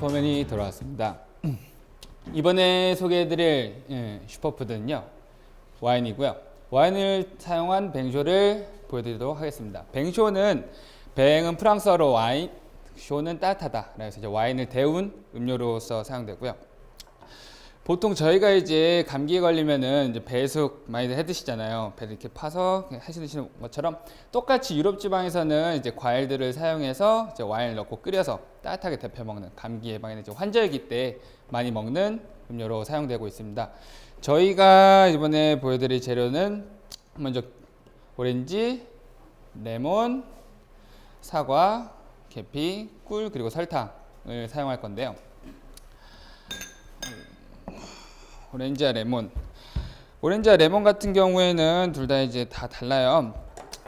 슈퍼맨이 돌아왔습니다. 이번에 소개해드릴 슈퍼푸드는요, 와인이고요. 와인을 사용한 뱅쇼를 보여드리도록 하겠습니다. 뱅쇼는, 뱅은 프랑스어로 와인, 쇼는 따뜻하다. 그래서 이제 와인을 데운 음료로서 사용되고요. 보통 저희가 이제 감기에 걸리면은 이제 배숙 많이들 해 드시잖아요. 배를 이렇게 파서 하시는 것처럼 똑같이 유럽 지방에서는 이제 과일들을 사용해서 이제 와인을 넣고 끓여서 따뜻하게 데펴 먹는, 감기 예방에는 이제 환절기 때 많이 먹는 음료로 사용되고 있습니다. 저희가 이번에 보여드릴 재료는 먼저 오렌지, 레몬, 사과, 계피, 꿀, 그리고 설탕을 사용할 건데요. 오렌지와 레몬. 오렌지와 레몬 같은 경우에는 둘 다 이제 다 달라요.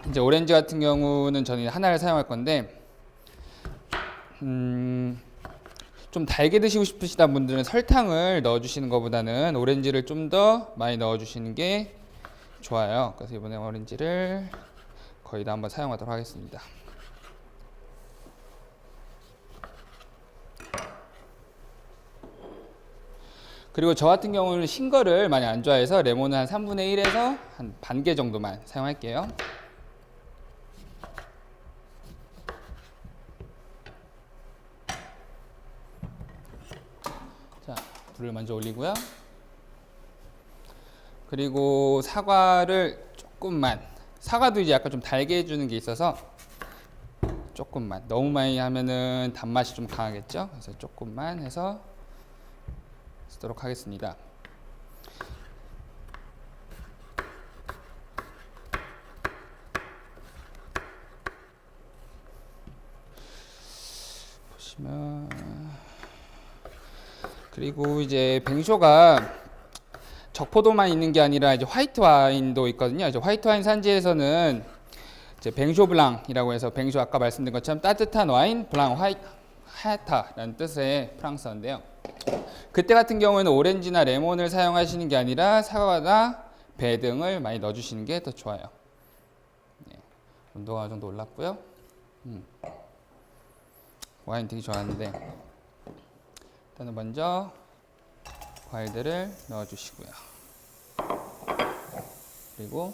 이제 오렌지 같은 경우는 저는 하나를 사용할 건데, 좀 달게 드시고 싶으시다 분들은 설탕을 넣어주시는 것보다는 오렌지를 좀 더 많이 넣어주시는 게 좋아요. 그래서 이번에 오렌지를 거의 다 한번 사용하도록 하겠습니다. 그리고 저 같은 경우는 신 거를 많이 안 좋아해서 레몬은 한 3분의 1에서 한 반 개 정도만 사용할게요. 자, 불을 먼저 올리고요. 그리고 사과를 조금만, 사과도 이제 약간 좀 달게 해주는 게 있어서 조금만, 너무 많이 하면은 단맛이 좀 강하겠죠? 그래서 조금만 해서 쓰도록 하겠습니다. 보시면, 그리고 이제 뱅쇼가 적포도만 있는 게 아니라 이제 화이트 와인도 있거든요. 이제 화이트 와인 산지에서는 이제 뱅쇼 블랑이라고 해서, 뱅쇼 아까 말씀드린 것처럼 따뜻한 와인, 블랑 하얗다라는 뜻의 프랑스어인데요. 그때 같은 경우에는 오렌지나 레몬을 사용하시는 게 아니라 사과나 배 등을 많이 넣어주시는 게 더 좋아요. 네, 온도가 어느 정도 올랐고요. 와인 되게 좋아하는데, 일단은 먼저 과일들을 넣어주시고요. 그리고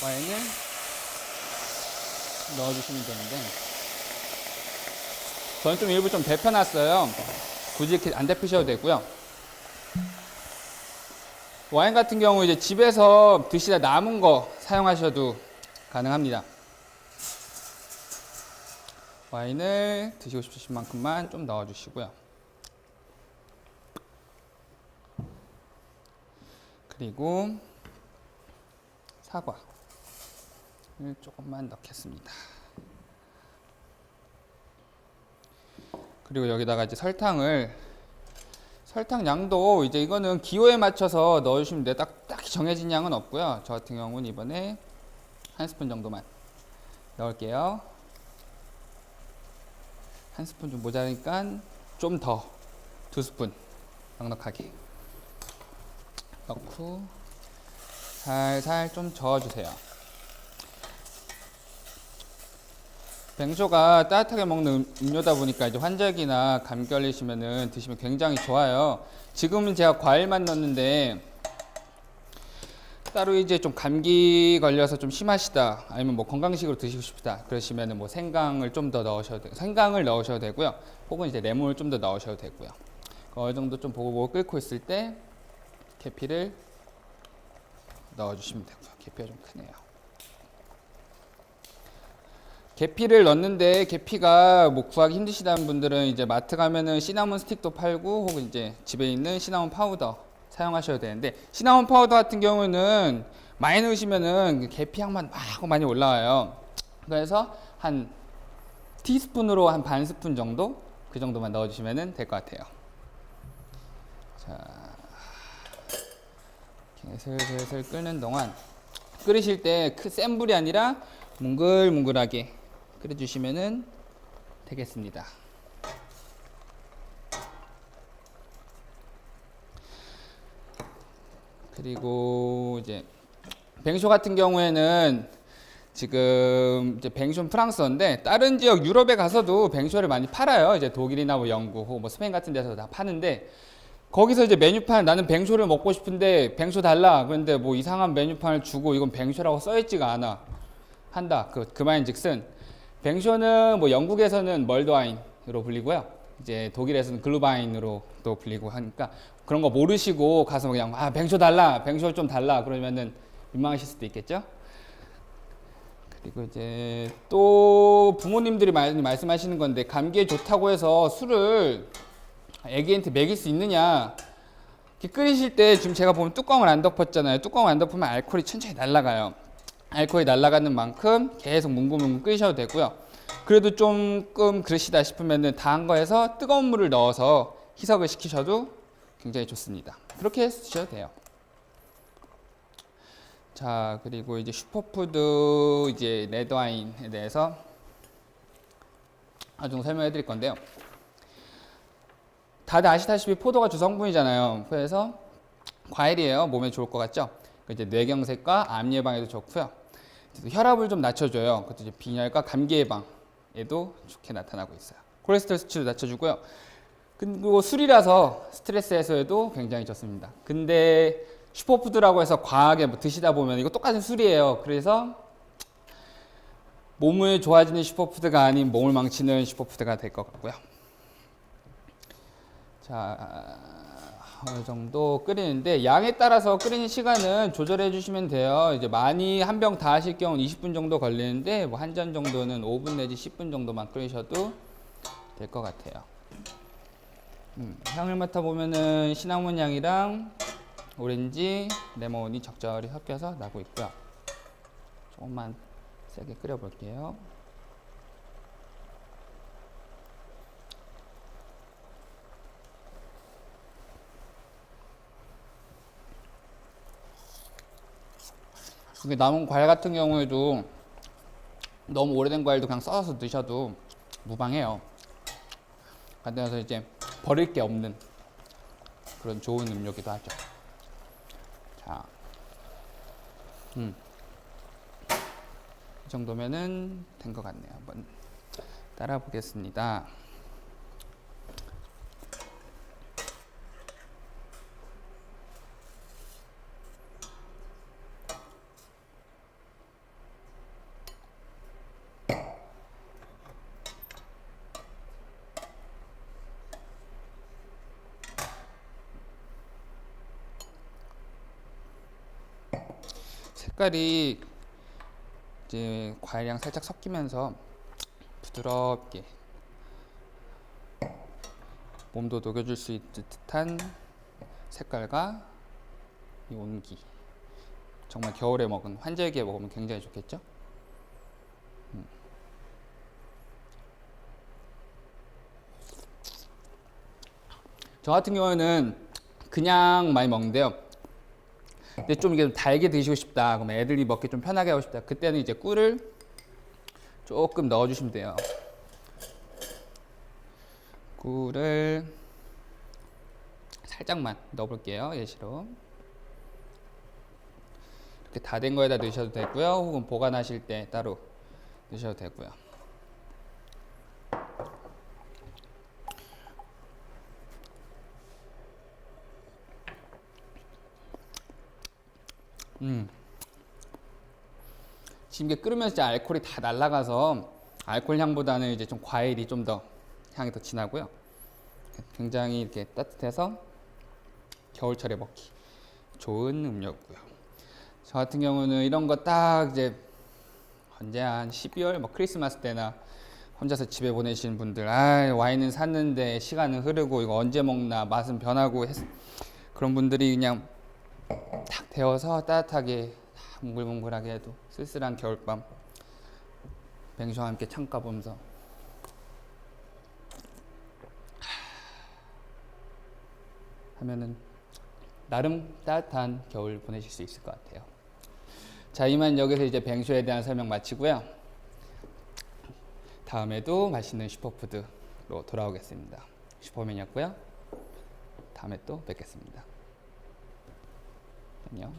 와인을 넣어주시면 되는데, 저는 좀 일부 좀 데펴놨어요. 굳이 이렇게 안 데피셔도 되고요. 와인 같은 경우 이제 집에서 드시다 남은 거 사용하셔도 가능합니다. 와인을 드시고 싶으신 만큼만 좀 넣어주시고요. 그리고 사과를 조금만 넣겠습니다. 그리고 여기다가 이제 설탕 양도 이제 이거는 기호에 맞춰서 넣어주시면 돼요. 딱히 정해진 양은 없고요. 저 같은 경우는 이번에 한 스푼 정도만 넣을게요. 한 스푼 좀 모자라니까 좀 더, 2스푼 넉넉하게 넣고 살살 좀 저어주세요. 뱅쇼가 따뜻하게 먹는 음료다 보니까 이제 환절기나 감기 걸리시면은 드시면 굉장히 좋아요. 지금은 제가 과일만 넣었는데, 따로 이제 좀 감기 걸려서 좀 심하시다, 아니면 뭐 건강식으로 드시고 싶다 그러시면은 뭐 생강을 좀 더 넣으셔도 생강을 넣으셔도 되고요. 혹은 이제 레몬을 좀 더 넣으셔도 되고요. 어느 정도 좀 보고 끓고 있을 때 계피를 넣어주시면 되고요. 계피가 좀 크네요. 계피를 넣는데, 계피가 뭐 구하기 힘드시다는 분들은 이제 마트 가면은 시나몬 스틱도 팔고, 혹은 이제 집에 있는 시나몬 파우더 사용하셔야 되는데, 시나몬 파우더 같은 경우는 많이 넣으시면은 계피 향만 막 많이 올라와요. 그래서 한 티스푼으로 한 반 스푼 정도, 그 정도만 넣어주시면 될 것 같아요. 자, 슬슬 끓는 동안, 끓이실 때 센 불이 아니라 뭉글뭉글하게 끓여주시면 되겠습니다. 그리고 이제 뱅쇼 같은 경우에는 지금 이제 뱅쇼는 프랑스어인데 다른 지역 유럽에 가서도 뱅쇼를 많이 팔아요. 이제 독일이나 뭐 영국, 뭐 스페인 같은 데서 다 파는데 거기서 이제 메뉴판 나는 뱅쇼를 먹고 싶은데 뱅쇼 달라. 그런데 뭐 이상한 메뉴판을 주고 이건 뱅쇼라고 써 있지가 않아. 한다. 그 말인즉슨 뱅쇼는 뭐 영국에서는 멀드와인으로 불리고요. 이제 독일에서는 글루바인으로 또 불리고 하니까 그런 거 모르시고 가서 그냥 뱅쇼 달라, 뱅쇼 좀 달라 그러면은 민망하실 수도 있겠죠. 그리고 이제 또 부모님들이 많이 말씀하시는 건데 감기에 좋다고 해서 술을 애기한테 먹일 수 있느냐. 이렇게 끓이실 때 지금 제가 보면 뚜껑을 안 덮었잖아요. 뚜껑을 안 덮으면 알코올이 천천히 날아가요. 알코올이 날아가는 만큼 계속 뭉글뭉글 끓이셔도 되고요. 그래도 조금 그러시다 싶으면은 다 한 거에서 뜨거운 물을 넣어서 희석을 시키셔도 굉장히 좋습니다. 그렇게 드셔도 돼요. 자, 그리고 이제 슈퍼푸드 이제 레드와인에 대해서 좀 설명해 드릴 건데요. 다들 아시다시피 포도가 주성분이잖아요. 그래서 과일이에요. 몸에 좋을 것 같죠? 이제 뇌경색과 암 예방에도 좋고요. 혈압을 좀 낮춰줘요. 그것도 이제 빈혈과 감기 예방에도 좋게 나타나고 있어요. 콜레스테롤 수치도 낮춰주고요. 그리고 술이라서 스트레스 해소에도 굉장히 좋습니다. 근데 슈퍼푸드라고 해서 과하게 뭐 드시다 보면 이거 똑같은 술이에요. 그래서 몸을 좋아지는 슈퍼푸드가 아닌 몸을 망치는 슈퍼푸드가 될 것 같고요. 자, 어느 정도 끓이는데 양에 따라서 끓이는 시간은 조절해 주시면 돼요. 이제 많이 한 병 다 하실 경우는 20분 정도 걸리는데 뭐 한 잔 정도는 5분 내지 10분 정도만 끓이셔도 될 것 같아요. 향을 맡아보면은 시나몬 향이랑 오렌지, 레몬이 적절히 섞여서 나고 있고요. 조금만 세게 끓여 볼게요. 이게 남은 과일 같은 경우에도 너무 오래된 과일도 그냥 썰어서 드셔도 무방해요. 그래서 이제 버릴 게 없는 그런 좋은 음료기도 하죠. 자, 이 정도면은 된 것 같네요. 한번 따라 보겠습니다. 색깔이 이제 과일이랑 살짝 섞이면서 부드럽게 몸도 녹여줄 수 있는 듯한 색깔과 이 온기. 정말 겨울에 먹은 환절기에 먹으면 굉장히 좋겠죠? 저 같은 경우는 그냥 많이 먹는데요. 근데 좀 이게 달게 드시고 싶다. 그럼 애들이 먹기 좀 편하게 하고 싶다. 그때는 이제 꿀을 조금 넣어주시면 돼요. 꿀을 살짝만 넣어볼게요. 예시로. 이렇게 다 된 거에다 넣으셔도 되고요. 혹은 보관하실 때 따로 넣으셔도 되고요. 지금 이게 끓으면서 이제 알코올이 다 날아가서 알코올 향보다는 이제 좀 과일이 좀 더 향이 더 진하고요. 굉장히 이렇게 따뜻해서 겨울철에 먹기 좋은 음료고요. 저 같은 경우는 이런 거 딱 이제 언제 한 12월 뭐 크리스마스 때나 혼자서 집에 보내시는 분들, 와인은 샀는데 시간은 흐르고 이거 언제 먹나 맛은 변하고 그런 분들이 그냥 탁 데워서 따뜻하게 뭉글뭉글하게 해도 쓸쓸한 겨울밤 뱅쇼와 함께 창가 보면서 하면은 나름 따뜻한 겨울 보내실 수 있을 것 같아요. 자, 이만 여기서 이제 뱅쇼에 대한 설명 마치고요. 다음에도 맛있는 슈퍼푸드로 돌아오겠습니다. 슈퍼맨이었고요. 다음에 또 뵙겠습니다. 안녕.